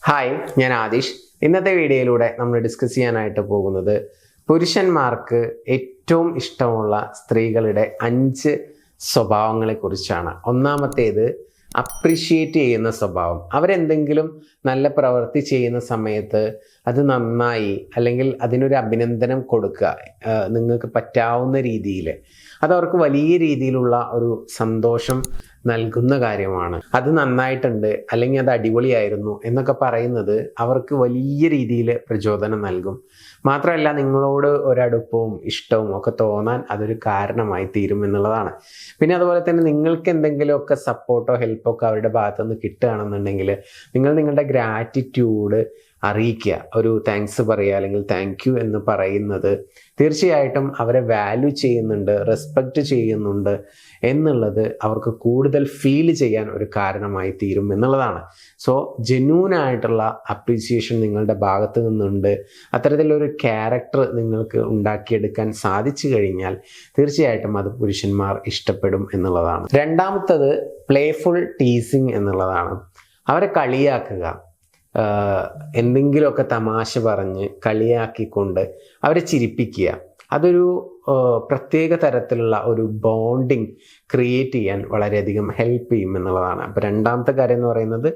Hi, ഞാൻ ആദിഷ്. ഇന്നത്തെ വീഡിയോയിലൂടെ നമ്മൾ ഡിസ്കസ് ചെയ്യാനായിട്ട് പോകുന്നത് പുരുഷന്മാർക്ക് ഏറ്റവും ഇഷ്ടമുള്ള സ്ത്രീകളുടെ 5 സ്വഭാവങ്ങളെക്കുറിച്ചാണ്. ഒന്നാമത്തേത് അപ്രിഷ്യേറ്റ് ചെയ്യുന്ന സ്വഭാവം. അവരെന്തെങ്കിലും നല്ല പ്രവൃത്തി ചെയ്യുന്ന സമയത്ത് അത് നന്നായി അല്ലെങ്കിൽ അതിനൊരു അഭിനന്ദനം കൊടുക്കുക, നിങ്ങൾക്ക് പറ്റാവുന്ന രീതിയിൽ. അതവർക്ക് വലിയ രീതിയിലുള്ള ഒരു സന്തോഷം നൽകുന്ന കാര്യമാണ്. അത് നന്നായിട്ടുണ്ട് അല്ലെങ്കിൽ അത് അടിപൊളിയായിരുന്നു എന്നൊക്കെ പറയുന്നത് അവർക്ക് വലിയ രീതിയിൽ പ്രചോദനം നൽകും. മാത്രമല്ല, നിങ്ങളോട് ഒരടുപ്പവും ഇഷ്ടവും ഒക്കെ തോന്നാൻ അതൊരു കാരണമായി തീരും എന്നുള്ളതാണ്. പിന്നെ അതുപോലെ തന്നെ നിങ്ങൾക്ക് എന്തെങ്കിലുമൊക്കെ സപ്പോർട്ടോ ഹെൽപ്പോ ഒക്കെ അവരുടെ ഭാഗത്തുനിന്ന് കിട്ടുകയാണെന്നുണ്ടെങ്കിൽ നിങ്ങൾ നിങ്ങളുടെ ഗ്രാറ്റിറ്റ്യൂഡ് അറിയിക്കുക, ഒരു താങ്ക്സ് പറയുക അല്ലെങ്കിൽ താങ്ക് യു എന്ന് പറയുന്നത് തീർച്ചയായിട്ടും അവരെ വാല്യൂ ചെയ്യുന്നുണ്ട്, റെസ്പെക്റ്റ് ചെയ്യുന്നുണ്ട് എന്നുള്ളത് അവർക്ക് കൂടുതൽ ഫീൽ ചെയ്യാൻ ഒരു കാരണമായി തീരും എന്നുള്ളതാണ്. സോ ജെന്യൂനായിട്ടുള്ള അപ്രീസിയേഷൻ നിങ്ങളുടെ ഭാഗത്ത് നിന്നുണ്ട്. അത്തരത്തിലൊരു ക്യാരക്ടർ നിങ്ങൾക്ക് ഉണ്ടാക്കിയെടുക്കാൻ സാധിച്ചു കഴിഞ്ഞാൽ തീർച്ചയായിട്ടും അത് പുരുഷന്മാർ ഇഷ്ടപ്പെടും എന്നുള്ളതാണ്. രണ്ടാമത്തത് പ്ലേഫുൾ ടീസിങ് എന്നുള്ളതാണ്. അവരെ കളിയാക്കുക, എന്തെങ്കിലുമൊക്കെ തമാശ പറഞ്ഞ് കളിയാക്കിക്കൊണ്ട് അവരെ ചിരിപ്പിക്കുക. അതൊരു പ്രത്യേക തരത്തിലുള്ള ഒരു ബോണ്ടിങ് ക്രിയേറ്റ് ചെയ്യാൻ വളരെയധികം ഹെൽപ്പ് ചെയ്യും എന്നുള്ളതാണ്. അപ്പോൾ രണ്ടാമത്തെ കാര്യം എന്ന് പറയുന്നത്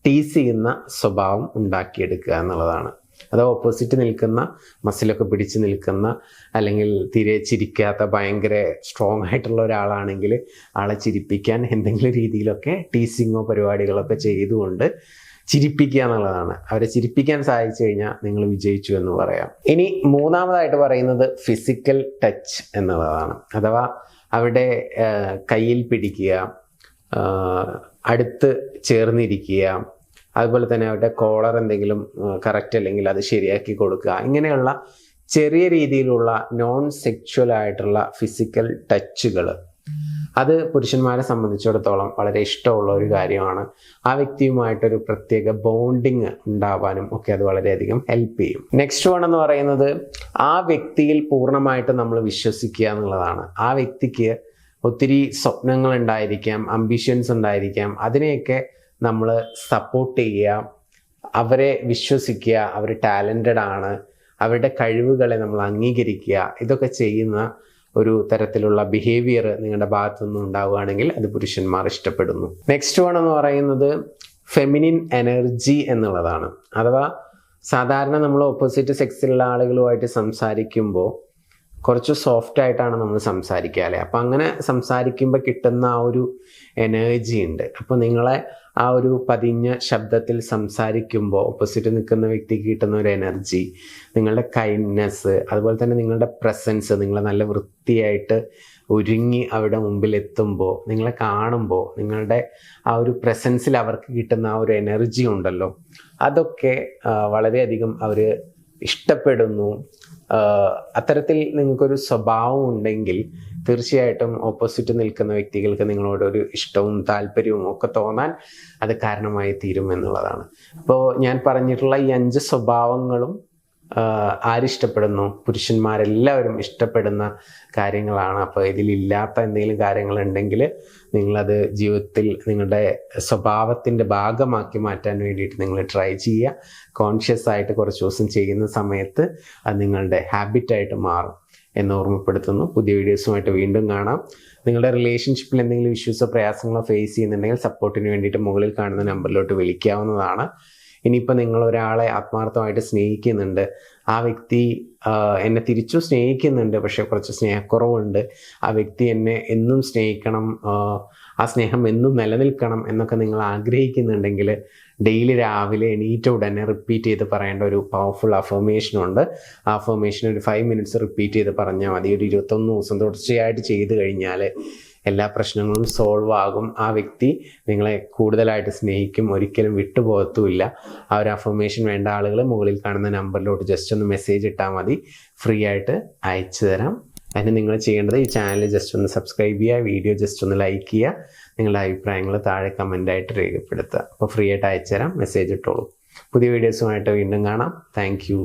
ടീസ് ചെയ്യുന്ന സ്വഭാവം ഉണ്ടാക്കിയെടുക്കുക എന്നുള്ളതാണ്. അത് ഓപ്പോസിറ്റ് നിൽക്കുന്ന, മസിലൊക്കെ പിടിച്ച് നിൽക്കുന്ന അല്ലെങ്കിൽ തീരെ ചിരിക്കാത്ത ഭയങ്കര സ്ട്രോങ് ആയിട്ടുള്ള ഒരാളാണെങ്കിൽ ആളെ ചിരിപ്പിക്കാൻ എന്തെങ്കിലും രീതിയിലൊക്കെ ടീസിങ്ങോ പരിപാടികളൊക്കെ ചെയ്തുകൊണ്ട് ചിരിപ്പിക്കുക എന്നുള്ളതാണ്. അവരെ ചിരിപ്പിക്കാൻ സാധിച്ചു കഴിഞ്ഞാൽ നിങ്ങൾ വിജയിച്ചു എന്ന് പറയാം. ഇനി മൂന്നാമതായിട്ട് പറയുന്നത് ഫിസിക്കൽ ടച്ച് എന്നുള്ളതാണ്. അഥവാ അവിടെ കയ്യിൽ പിടിക്കുക, അടുത്ത് ചേർന്നിരിക്കുക, അതുപോലെ തന്നെ അവരുടെ കോളർ എന്തെങ്കിലും കറക്റ്റ് അല്ലെങ്കിൽ അത് ശരിയാക്കി കൊടുക്കുക. ഇങ്ങനെയുള്ള ചെറിയ രീതിയിലുള്ള നോൺ സെക്ച്വൽ ആയിട്ടുള്ള ഫിസിക്കൽ ടച്ചുകൾ, അത് പുരുഷന്മാരെ സംബന്ധിച്ചിടത്തോളം വളരെ ഇഷ്ടമുള്ള ഒരു കാര്യമാണ്. ആ വ്യക്തിയുമായിട്ടൊരു പ്രത്യേക ബോണ്ടിങ് ഉണ്ടാവാനും ഒക്കെ അത് വളരെയധികം ഹെൽപ്പ് ചെയ്യും. നെക്സ്റ്റ് വൺ എന്ന് പറയുന്നത് ആ വ്യക്തിയിൽ പൂർണ്ണമായിട്ട് നമ്മൾ വിശ്വസിക്കുക എന്നുള്ളതാണ്. ആ വ്യക്തിക്ക് ഒത്തിരി സ്വപ്നങ്ങൾ ഉണ്ടായിരിക്കാം, അംബിഷൻസ് ഉണ്ടായിരിക്കാം. അതിനെയൊക്കെ നമ്മൾ സപ്പോർട്ട് ചെയ്യുക, അവരെ വിശ്വസിക്കുക, അവർ ടാലൻറ്റഡ് ആണ്, അവരുടെ കഴിവുകളെ നമ്മൾ അംഗീകരിക്കുക. ഇതൊക്കെ ചെയ്യുന്ന ഒരു തരത്തിലുള്ള ബിഹേവിയർ നിങ്ങളുടെ ഭാഗത്തു നിന്ന് ഉണ്ടാവുകയാണെങ്കിൽ അത് പുരുഷന്മാർ ഇഷ്ടപ്പെടുന്നു. നെക്സ്റ്റ് വൺ എന്ന് പറയുന്നത് ഫെമിനിൻ എനർജി എന്നുള്ളതാണ്. അഥവാ സാധാരണ നമ്മൾ ഓപ്പോസിറ്റ് സെക്സിലുള്ള ആളുകളുമായിട്ട് സംസാരിക്കുമ്പോൾ കുറച്ച് സോഫ്റ്റ് ആയിട്ടാണ് നമ്മൾ സംസാരിക്കുക അല്ലേ. അപ്പം അങ്ങനെ സംസാരിക്കുമ്പോൾ കിട്ടുന്ന ആ ഒരു എനർജി ഉണ്ട്. അപ്പോൾ നിങ്ങളെ ആ ഒരു പതിഞ്ഞ ശബ്ദത്തിൽ സംസാരിക്കുമ്പോൾ ഓപ്പോസിറ്റ് നിൽക്കുന്ന വ്യക്തിക്ക് കിട്ടുന്ന ഒരു എനർജി, നിങ്ങളുടെ കൈൻഡ്നെസ്, അതുപോലെ തന്നെ നിങ്ങളുടെ പ്രസൻസ്, നിങ്ങളെ നല്ല വൃത്തിയായിട്ട് ഒരുങ്ങി അവിടെ മുമ്പിൽ എത്തുമ്പോൾ, നിങ്ങളെ കാണുമ്പോൾ നിങ്ങളുടെ ആ ഒരു പ്രസൻസിൽ അവർക്ക് കിട്ടുന്ന ആ ഒരു എനർജി ഉണ്ടല്ലോ, അതൊക്കെ വളരെയധികം അവർ ഇഷ്ടപ്പെടുന്നു. അത്തരത്തിൽ നിങ്ങൾക്കൊരു സ്വഭാവം ഉണ്ടെങ്കിൽ തീർച്ചയായിട്ടും ഓപ്പോസിറ്റ് നിൽക്കുന്ന വ്യക്തികൾക്ക് നിങ്ങളോടൊരു ഇഷ്ടവും താല്പര്യവും ഒക്കെ തോന്നാൻ അത് കാരണമായി തീരും എന്നുള്ളതാണ്. അപ്പോൾ ഞാൻ പറഞ്ഞിട്ടുള്ള ഈ 5 സ്വഭാവങ്ങളും ആരിഷ്ടപ്പെടുന്നു? പുരുഷന്മാരെല്ലാവരും ഇഷ്ടപ്പെടുന്ന കാര്യങ്ങളാണ്. അപ്പോൾ ഇതിലില്ലാത്ത എന്തെങ്കിലും കാര്യങ്ങളുണ്ടെങ്കിൽ നിങ്ങളത് ജീവിതത്തിൽ നിങ്ങളുടെ സ്വഭാവത്തിൻ്റെ ഭാഗമാക്കി മാറ്റാൻ വേണ്ടിയിട്ട് നിങ്ങൾ ട്രൈ ചെയ്യുക. കോൺഷ്യസ് ആയിട്ട് കുറച്ച് ദിവസം ചെയ്യുന്ന സമയത്ത് അത് നിങ്ങളുടെ ഹാബിറ്റായിട്ട് മാറും എന്ന് ഓർമ്മപ്പെടുത്തുന്നു. പുതിയ വീഡിയോസുമായിട്ട് വീണ്ടും കാണാം. നിങ്ങളുടെ റിലേഷൻഷിപ്പിൽ എന്തെങ്കിലും ഇഷ്യൂസോ പ്രയാസങ്ങളോ ഫേസ് ചെയ്യുന്നുണ്ടെങ്കിൽ സപ്പോർട്ടിന് വേണ്ടിയിട്ട് മുകളിൽ കാണുന്ന നമ്പറിലോട്ട് വിളിക്കാവുന്നതാണ്. ഇനിയിപ്പോൾ നിങ്ങൾ ഒരാളെ ആത്മാർത്ഥമായിട്ട് സ്നേഹിക്കുന്നുണ്ട്, ആ വ്യക്തി എന്നെ തിരിച്ചു സ്നേഹിക്കുന്നുണ്ട്, പക്ഷേ കുറച്ച് സ്നേഹക്കുറവുണ്ട്, ആ വ്യക്തി എന്നെ എന്നും സ്നേഹിക്കണം, ആ സ്നേഹം എന്നും നിലനിൽക്കണം എന്നൊക്കെ നിങ്ങൾ ആഗ്രഹിക്കുന്നുണ്ടെങ്കിൽ ഡെയിലി രാവിലെ എണീറ്റ ഉടനെ റിപ്പീറ്റ് ചെയ്ത് പറയേണ്ട ഒരു പവർഫുൾ അഫർമേഷനുണ്ട്. ആ അഫർമേഷൻ ഒരു 5 മിനിറ്റ്സ് റിപ്പീറ്റ് ചെയ്ത് പറഞ്ഞാൽ മതി. ഒരു 21 ദിവസം തുടർച്ചയായിട്ട് ചെയ്ത് കഴിഞ്ഞാൽ എല്ലാ പ്രശ്നങ്ങളും സോൾവ് ആകും. ആ വ്യക്തി നിങ്ങളെ കൂടുതലായിട്ട് സ്നേഹിക്കും, ഒരിക്കലും വിട്ടുപോകത്തുമില്ല. ആ ഒരു അഫർമേഷൻ വേണ്ട ആളുകൾ മുകളിൽ കാണുന്ന നമ്പറിലോട്ട് ജസ്റ്റ് ഒന്ന് മെസ്സേജ് ഇട്ടാൽ മതി, ഫ്രീ ആയിട്ട് അയച്ചു തരാം. അതിന് നിങ്ങൾ ചെയ്യേണ്ടത് ഈ ചാനൽ ജസ്റ്റ് ഒന്ന് സബ്സ്ക്രൈബ് ചെയ്യുക, വീഡിയോ ജസ്റ്റ് ഒന്ന് ലൈക്ക് ചെയ്യുക, നിങ്ങളുടെ അഭിപ്രായങ്ങൾ താഴെ കമൻ്റായിട്ട് രേഖപ്പെടുത്തുക. അപ്പോൾ ഫ്രീ ആയിട്ട് അയച്ചു തരാം, മെസ്സേജ് ഇട്ടോളൂ. പുതിയ വീഡിയോസുമായിട്ട് വീണ്ടും കാണാം. Thank you.